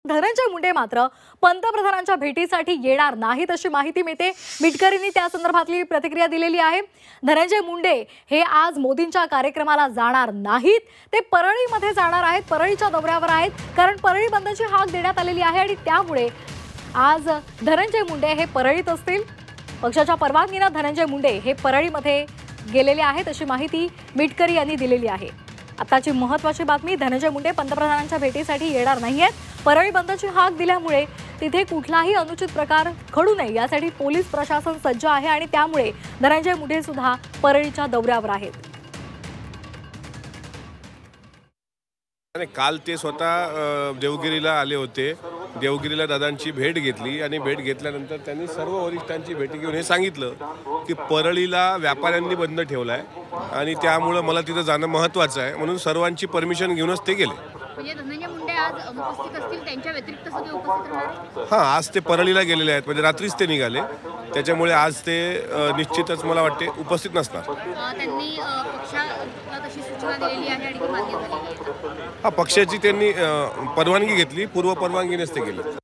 धनंजय मुंडे मात्र पंतप्रधानांच्या भेटीसाठी येणार नाहीत अशी माहिती मिळते। मिटकरींनी त्या संदर्भातली प्रतिक्रिया दिलेली आहे। धनंजय मुंडे हे आज मोदींच्या कार्यक्रमाला जाणार नाहीत, ते परळीमध्ये जाणार आहेत, परळीच्या दौऱ्यावर आहेत, कारण परळी बंदची हाक देण्यात आलेली आहे आणि त्यामुळे आज धनंजय मुंडे हे परळीत असतील। पक्षाच्या परवानगीने धनंजय मुंडे हे परळीमध्ये गेलेले आहेत अशी माहिती मिटकरी यांनी दिलेली आहे। आताची महत्त्वाची बातमी, धनंजय मुंडे पंतप्रधानांच्या भेटीसाठी येणार नाहीयेत। परळी बंदची हाक दिल्यामुळे तिथे कुठलाही अनुचित प्रकार घडू नये यासाठी पोलीस प्रशासन सज्ज आहे आणि त्यामुळे धनंजय मुंडे सुद्धा परळीच्या दौऱ्यावर आहेत। काल ते स्वतः देवगिरीला आले होते। देवगिरीला दादांची भेट घेतली आणि भेट घेतल्यानंतर त्यांनी सर्व वरिष्ठांची भेट घेऊन हे सांगितलं की परळीला व्यापाऱ्यांनी बंद ठेवलाय आणि त्यामुळे मला तिथं जाणं महत्त्वाचं आहे, म्हणून सर्वांची परमिशन घेऊनच ते गेले। म्हणजे धनंजय मुंडे आज उपस्थित असतील, त्यांच्या व्यतिरिक्त सगळे उपस्थित राहणार? हां, आज ते परळीला गेलेले आहेत, म्हणजे रात्रीच ते निघाले, त्याच्यामुळे आज ते निश्चितच मला वाटते उपस्थित नसणार। त्यांनी पक्षाला तशी सूचना दिलेली आहे आणि ती मान्य झालेली आहे। हां, पक्षाची त्यांनी परवानगी घेतली, पूर्व परवानगीनेच ते गेले।